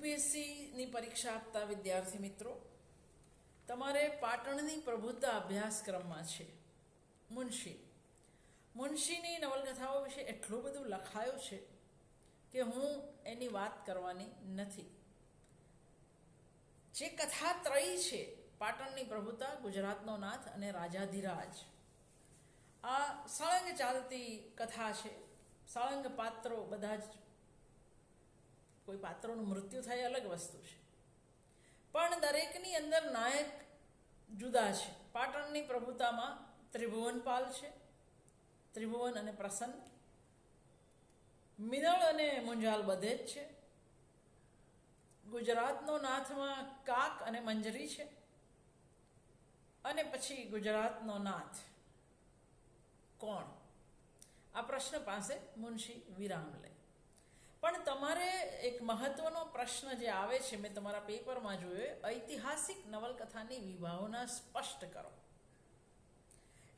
યુપીએસસીની પરીક્ષા આપતા વિદ્યાર્થી મિત્રો, તમારે પાટણની પ્રબુદ્ધતા અભ્યાસક્રમમાં છે મુનશીની નવલકથાઓ વિશે એટલું બધું લખાયું છે કે હું એની વાત કરવાની નથી. જે કથાત્રયી છે, પાટણની પ્રભુતા, ગુજરાતનો નાથ અને રાજાધિરાજ, આ સળંગ ચાલતી કથા છે. સળંગ પાત્રો બધા જ, કોઈ પાત્રોનું મૃત્યુ થાય અલગ વસ્તુ છે, પણ દરેકની અંદર નાયક જુદા છે. પાટણની પ્રભુતામાં ત્રિભુવનપાલ છે, ત્રિભુવન અને પ્રસન્ન. મિનળ અને મુંજાલ બધે જ છે. ગુજરાતનો નાથમાં કાક અને મંજરી છે, અને પછી ગુજરાતનો નાથ કોણ? આ પ્રશ્ન પાસે મુનશી વિરામ લે. પણ તમારે એક મહત્વનો પ્રશ્ન જે આવે છે, મેં તમારા પેપરમાં જોયો, ઐતિહાસિક નવલકથાની વિભાવના સ્પષ્ટ કરો.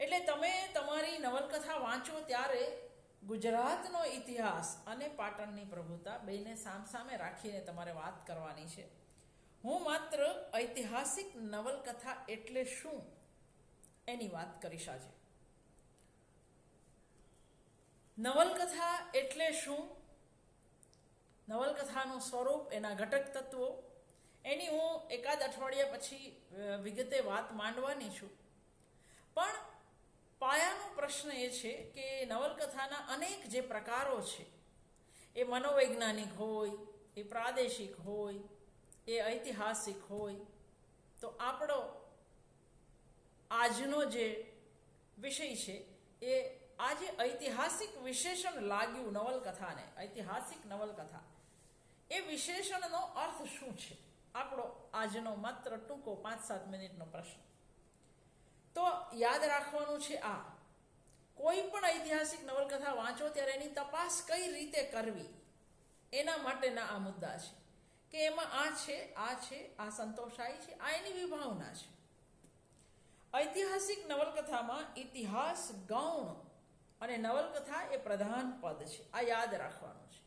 એટલે તમે તમારી નવલકથા વાંચો ત્યારે ગુજરાતનો ઇતિહાસ અને પાટણની પ્રભુતા બેને સામસામે રાખીને તમારે વાત કરવાની છે. હું માત્ર ઐતિહાસિક નવલકથા એટલે શું એની વાત કરીશ આજે. નવલકથા એટલે શું, નવલકથાનું સ્વરૂપ, એના ઘટક તત્વો, એની હું એકાદ અઠવાડિયા પછી વિગતે વાત માંડવાની છું. પણ પાયાનો પ્રશ્ન એ છે કે નવલકથાના અનેક જે પ્રકારો છે, એ મનોવૈજ્ઞાનિક હોય, એ પ્રાદેશિક હોય, એ ઐતિહાસિક હોય, તો આપણો આજનો જે વિષય છે એ આજે ઐતિહાસિક વિશેષણ લાગ્યું નવલકથાને, ઐતિહાસિક નવલકથા, એ વિશેષણનો અર્થ શું છે? આપણો આજનો માત્ર ટૂંકો 5-7 મિનિટનો પ્રશ્ન. તો યાદ રાખવાનું છે આ, કોઈ પણ ઐતિહાસિક નવલકથા વાંચો ત્યારે એની તપાસ કઈ રીતે કરવી, એના માટેના આ મુદ્દા છે કે એમાં આ છે, આ સંતોષાય છે, આ એની વિભાવના છે. ઐતિહાસિક નવલકથામાં ઇતિહાસ ગૌણ અને નવલકથા એ પ્રધાન પદ છે. આ યાદ રાખવાનું છે.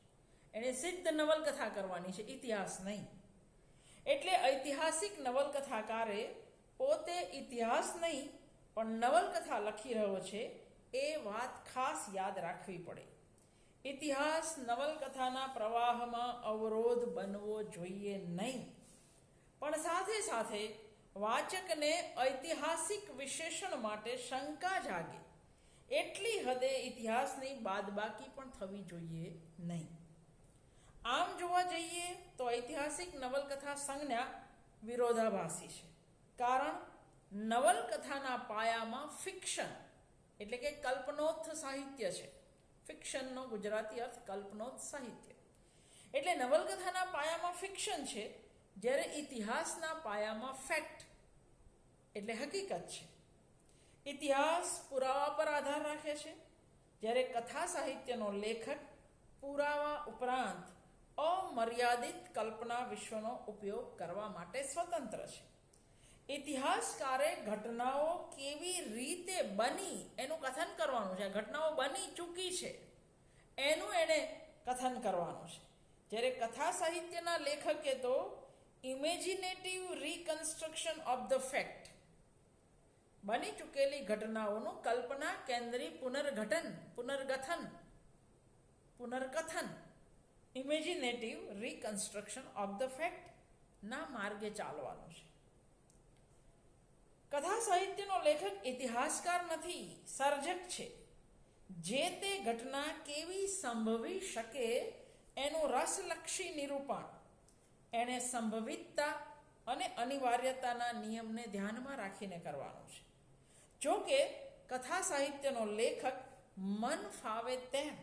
એને સિદ્ધ નવલકથા કરવાની છે, ઇતિહાસ નહીં. એટલે ઐતિહાસિક નવલકથાકારે પોતે ઇતિહાસ નહીં પણ નવલકથા લખી રહ્યો છે એ વાત ખાસ યાદ રાખવી પડે. ઇતિહાસ નવલકથાના પ્રવાહમાં અવરોધ બનવો જોઈએ નહીં, પણ સાથે સાથે વાચકને ઐતિહાસિક વિશેષણ માટે શંકા જાગે એટલી હદે ઇતિહાસની બાદબાકી પણ થવી જોઈએ નહીં. આમ જોવા જઈએ તો ઐતિહાસિક નવલકથા સંજ્ઞા વિરોધાભાસી છે. કારણ નવલકથાના પાયામાં ફિક્શન એટલે કે કલ્પનોત્થ સાહિત્ય છે. ફિક્શનનો ગુજરાતી અર્થ કલ્પનોત્થ સાહિત્ય. એટલે નવલકથાના પાયામાં ફિક્શન છે, જ્યારે ઇતિહાસના પાયામાં ફેક્ટ એટલે હકીકત છે. ઇતિહાસ પુરાવા પર આધાર રાખે છે, જ્યારે કથા સાહિત્યનો લેખક પુરાવા ઉપરાંત અમર્યાદિત કલ્પના વિશ્વનો ઉપયોગ કરવા માટે સ્વતંત્ર છે. ઇતિહાસકારે ઘટનાઓ કેવી રીતે બની એનું કથન કરવાનું છે. ઘટનાઓ બની ચૂકી છે એનું એને કથન કરવાનું છે. જ્યારે કથા સાહિત્યના લેખકે તો imaginative reconstruction of the fact, બની ચૂકેલી ઘટનાઓનું કલ્પના કેન્દ્રી પુનર્કથન, imaginative reconstruction of the fact ના માર્ગે ચાલવાનું છે. કથા સાહિત્યનો લેખક ઇતિહાસકાર નથી, સર્જક છે. જે તે ઘટના કેવી સંભવી શકે એનું રસલક્ષી નિરૂપણ એણે સંભવિતતા અને અનિવાર્યતાના નિયમને ધ્યાનમાં રાખીને કરવાનું છે. જો કે કથા સાહિત્યનો લેખક મન ફાવે તેમ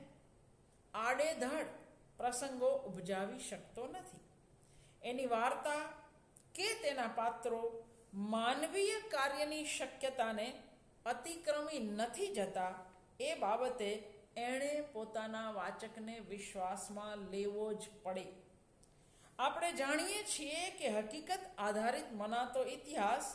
આડેધડ પ્રસંગો ઉપજાવી શકતો નથી. એની વાર્તા કે તેના પાત્રો માનવીય કાર્યની શક્યતાને અતિક્રમી નથી જતા એ બાબતે એણે પોતાના વાચકને વિશ્વાસમાં લેવો જ પડે. આપણે જાણીએ છીએ કે હકીકત આધારિત મનાતો ઇતિહાસ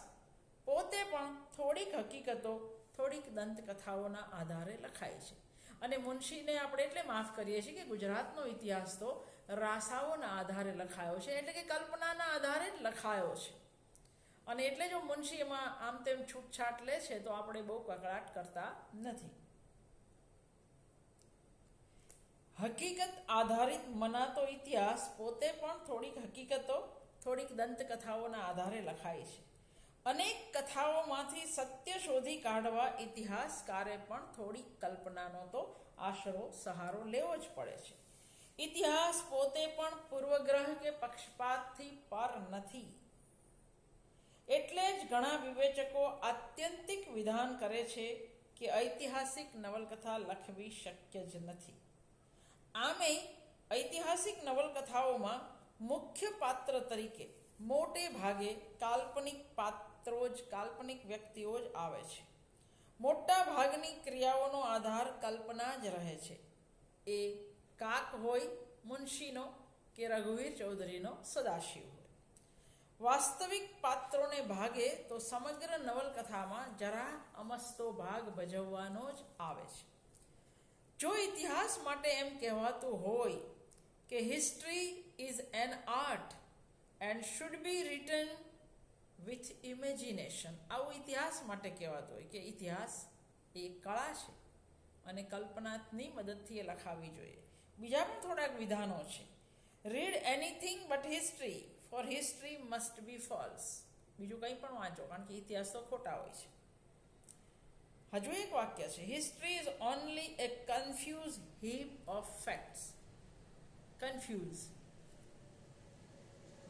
પોતે પણ થોડીક હકીકતો, થોડીક દંતકથાઓના આધારે લખાય છે. અને મુનશીને આપણે એટલે માફ કરીએ છીએ કે ગુજરાતનો ઇતિહાસ તો રાસાઓના આધારે લખાયો છે, એટલે કે કલ્પનાના આધારે જ લખાયો છે. અને એટલે જો મુનશી એમાં આમ તેમ છૂટછાટ લે છે તો આપણે બહુ કકળાટ કરતા નથી. હકીકત આધારિત મનાતો ઇતિહાસ પોતે પણ થોડીક હકીકતો, થોડીક દંતકથાઓના આધારે લખાય છે. અનેક કથાઓમાંથી સત્ય શોધી કાઢવા ઇતિહાસકારે પણ થોડીક કલ્પનાનો તો આશરો, સહારો લેવો જ પડે છે. ઇતિહાસ પોતે પણ પૂર્વગ્રહ કે પક્ષપાતથી પર નથી. એટલે જ ઘણા વિવેચકો આત્યંતિક વિધાન કરે છે કે ઐતિહાસિક નવલકથા લખવી શક્ય જ નથી. આમે ઐતિહાસિક નવલકથાઓમાં મુખ્ય પાત્ર તરીકે મોટે ભાગે કાલ્પનિક પાત્રો જ, કાલ્પનિક વ્યક્તિઓ જ આવે છે. મોટા ભાગની ક્રિયાઓનો આધાર કલ્પના જ રહે છે. એ કાક હોય મુનશીનો કે રઘુવીર ચૌધરીનો સદાશિવ હોય. વાસ્તવિક પાત્રોને ભાગે તો સમગ્ર નવલકથામાં જરા અમસ્તો ભાગ ભજવવાનો જ આવે છે. જો ઇતિહાસ માટે એમ કહેવાતું હોય કે history is an art and should be written with imagination, આવું ઇતિહાસ માટે કહેવાતું હોય કે ઇતિહાસ એ કળા છે અને કલ્પનાની મદદથી એ લખાવી જોઈએ. બીજા પણ થોડાક વિધાનો છે. Read anything but history, for history must be false. બીજું કંઈ પણ વાંચો, કારણ કે ઇતિહાસ તો ખોટા હોય છે. હજુ એક વાક્ય છે, history is only a confuse heap of facts. Confuse,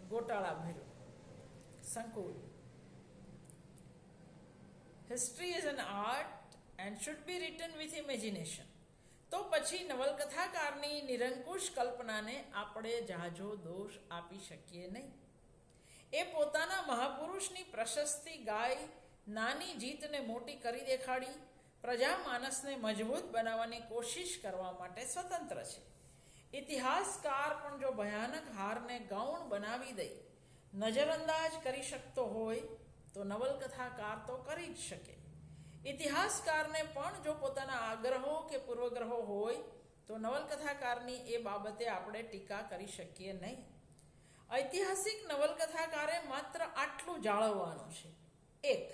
ગોટાળા ભર્યું, સંકુલ. History is an art and should be written with imagination. તો પછી નવલકથાકારની નિરંકુશ કલ્પનાને આપણે જાજો દોષ આપી શકીએ નહીં. એ પોતાના મહાપુરુષની પ્રશસ્તિ ગાય, નાની જીતને મોટી કરી દેખાડી, પ્રજામાનસને મજબૂત બનાવવાની કોશિશ કરવા માટે સ્વતંત્ર છે. ઇતિહાસકાર પણ જો ભયાનક હારને ગૌણ બનાવી દઈ નજરઅંદાજ કરી શકતો હોય તો નવલકથાકાર તો કરી જ શકે. ઇતિહાસકારને પણ જો પોતાના આગ્રહો કે પૂર્વગ્રહો હોય તો નવલકથાકારની એ બાબતે આપણે ટીકા કરી શકીએ નહીં. ઐતિહાસિક નવલકથાકારે માત્ર આટલું જાળવવાનું છે, એક,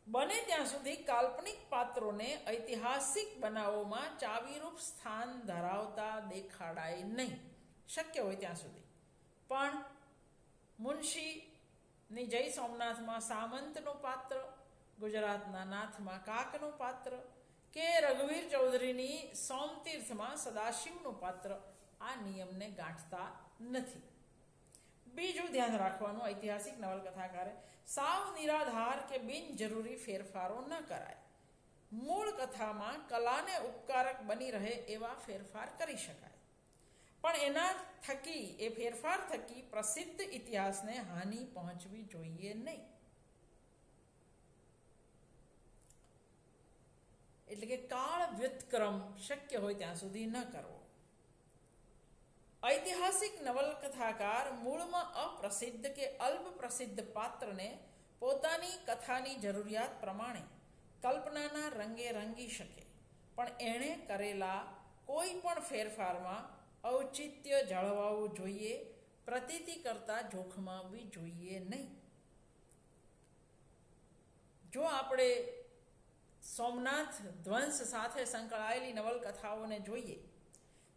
બને ત્યાં સુધી કાલ્પનિક પાત્રોને ઐતિહાસિક બનાવોમાં ચાવીરૂપ સ્થાન ધરાવતા દેખાડાય નહીં, શક્ય હોય ત્યાં સુધી. પણ મુનશીની જય સોમનાથમાં સામંતનું પાત્ર, ગુજરાતના નાથમાં કાકનું પાત્ર કે રઘુવીર ચૌધરીની સોમતીર્થમાં સદાશિવનું પાત્ર આ નિયમને ગાંઠતા નથી. બીજું ધ્યાન રાખવાનું, ઐતિહાસિક નવલકથાકારે સાવ નિરાધાર કે બિનજરૂરી ફેરફારો ન કરાય. મૂળ કથામાં કલાને ઉપકારક બની રહે એવા ફેરફાર કરી શકાય, પણ એના થકી, એ ફેરફાર થકી પ્રસિદ્ધ ઇતિહાસને હાનિ પહોંચવી જોઈએ નહીં. એટલે કે કાળ વ્યુત્ક્રમ શક્ય હોય ત્યાં સુધી ન કરવો. ઐતિહાસિક નવલકથાકાર મૂળમાં અપ્રસિદ્ધ કે અલ્પ પ્રસિદ્ધ પાત્રને પોતાની કથાની જરૂરિયાત પ્રમાણે કલ્પનાના રંગે રંગી શકે, પણ એણે કરેલા કોઈ પણ ફેરફારમાં ઔચિત્ય જળવાવું જોઈએ, પ્રતીતિ કરતા જોખમાવવી જોઈએ નહીં. જો આપણે સોમનાથ ધ્વંસ સાથે સંકળાયેલી નવલકથાઓને જોઈએ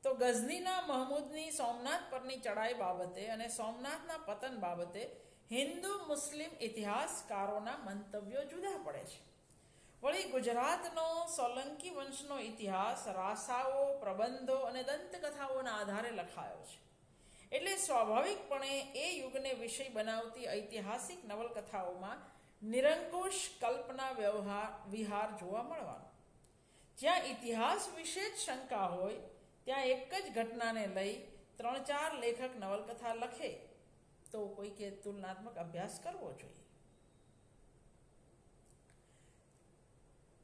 તો ગઝનીના મહમૂદની સોમનાથ પરની ચડાઈ બાબતે અને સોમનાથના પતન બાબતે હિન્દુ મુસ્લિમ ઇતિહાસકારોના મંતવ્યો જુદા પડે છે. વળી ગુજરાતનો સોલંકી વંશનો ઇતિહાસ રાસાઓ, પ્રબંધો અને દંતકથાઓના આધારે લખાયો છે. એટલે સ્વાભાવિકપણે એ યુગને વિષય બનાવતી ઐતિહાસિક નવલકથાઓમાં નિરંકુશ કલ્પના વિહાર જોવા મળવાનો. જ્યાં ઇતિહાસ વિશે જ શંકા હોય ત્યાં એક જ ઘટનાને લઈ 3-4 લેખક નવલકથા લખે તો કોઈકે તુલનાત્મક અભ્યાસ કરવો જોઈએ.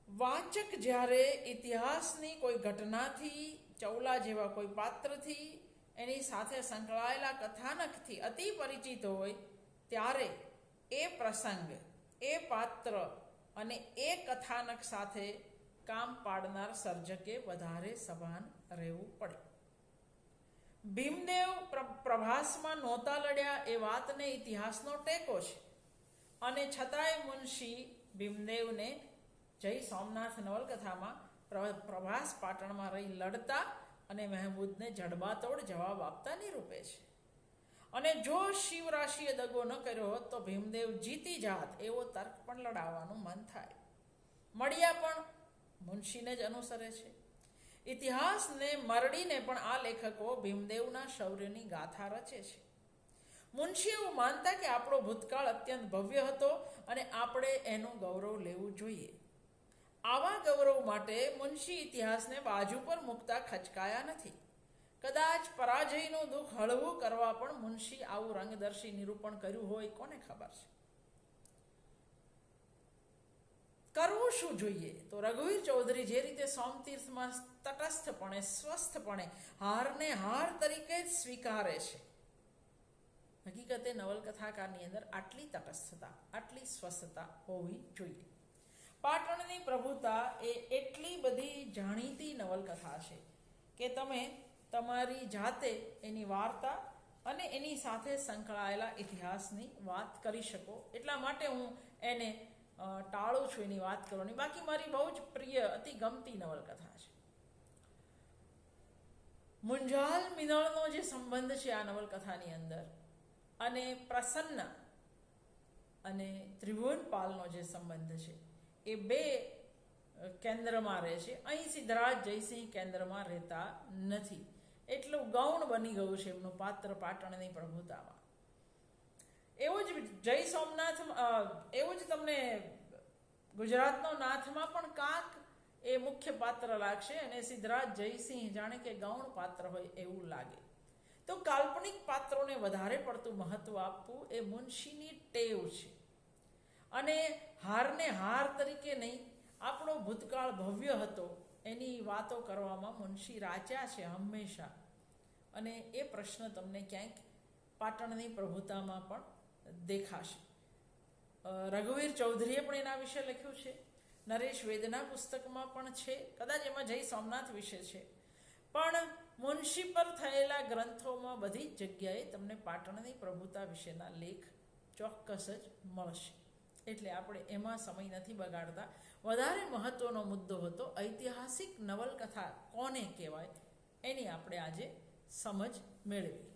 વાચક જ્યારે ઇતિહાસની કોઈ ઘટનાથી, ચૌલા જેવા કોઈ પાત્રથી, એની સાથે સંકળાયેલા કથાનકથી અતિ પરિચિત હોય ત્યારે એ પ્રસંગ, એ પાત્ર અને એ કથાનક સાથે કામ પાડનાર સર્જકે વધારે સભાન રહેવું પડે. ભીમદેવ પ્રભાસમાં નહોતા લડ્યા એ વાતને ઇતિહાસનો ટેકો છે, અને છતાંય મુનશી ભીમદેવને જય સોમનાથ નવલકથામાં પ્રભાસ પાટણમાં રહી લડતા અને મહેમૂદને જડબાતોડ જવાબ આપતા નિરૂપે છે. અને જો શિવરાશિએ દગો ન કર્યો હોત તો ભીમદેવ જીતી જાત એવો તર્ક પણ લડાવવાનું મન થાય. મળ્યા પણ મુનશીને જ અનુસરે છે. ઇતિહાસને મરડીને પણ આ લેખકો ભીમદેવના શૌર્યની ગાથા રચે છે. મુનશી એવું માનતા કે આપણો ભૂતકાળ અત્યંત ભવ્ય હતો અને આપણે એનું ગૌરવ લેવું જોઈએ. આવા ગૌરવ માટે મુનશી ઇતિહાસને બાજુ પર મૂકતા ખચકાયા નથી. કદાચ પરાજયનું દુઃખ હળવું કરવા પણ મુનશી આવું રંગદર્શી નિરૂપણ કર્યું હોય, કોને ખબર છે. કરવું શું જોઈએ? તો રઘુવીર ચૌધરી જે રીતે સોમતીર્થમાં તટસ્થપણે સ્વસ્થપણે હારને હાર તરીકે જ સ્વીકારે છે, હકીકતે નવલકથાકારની અંદર આટલી તટસ્થતા, આટલી સ્વસ્થતા હોવી જોઈએ. પાટણની પ્રભુતા એ એટલી બધી જાણીતી નવલકથા છે કે તમે તમારી જાતે એની વાર્તા અને એની સાથે સંકળાયેલા ઇતિહાસની વાત કરી શકો. એટલા માટે હું એને ટાળું છું એની વાત કરવાની. બાકી મારી બહુ જ પ્રિય, અતિ ગમતી નવલકથા છે. મુંજાલ મિનળનો જે સંબંધ છે આ નવલકથાની અંદર, અને પ્રસન્ન અને ત્રિભુવનપાલનો જે સંબંધ છે, એ બે કેન્દ્રમાં રહે છે. અહીં સિદ્ધરાજ જયસિંહ કેન્દ્રમાં રહેતા નથી. એટલું ગૌણ બની ગયું છે એમનું પાત્ર પાટણની પ્રભુતામાં. એવું જ જય સોમનાથ, એવું જ તમને ગુજરાતનો નાથમાં પણ કાંક એ મુખ્ય પાત્ર લાગશે અને સિદ્ધરાજ જયસિંહ જાણે કે ગૌણ પાત્ર હોય એવું લાગે. તો કાલ્પનિક પાત્રોને વધારે પડતું મહત્વ આપવું એ મુનશીની ટેવ છે. અને હારને હાર તરીકે નહીં, આપણો ભૂતકાળ ભવ્ય હતો એની વાતો કરવામાં મુનશી રાચ્યા છે હંમેશા. અને એ પ્રશ્ન તમને ક્યાંક પાટણની પ્રભુતામાં પણ દેખાશે. રઘુવીર ચૌધરીએ પણ એના વિશે લખ્યું છે. નરેશ વેદના પુસ્તકમાં પણ છે. કદાચ એમાં જય સોમનાથ વિશે છે, પણ મુનશી પર થયેલા ગ્રંથોમાં બધી જ જગ્યાએ તમને પાટણની પ્રભુતા વિશેના લેખ ચોક્કસ જ મળશે. એટલે આપણે એમાં સમય નથી બગાડતા. વધારે મહત્વનો મુદ્દો હતો ઐતિહાસિક નવલકથા કોને કહેવાય, એની આપણે આજે સમજ મેળવી.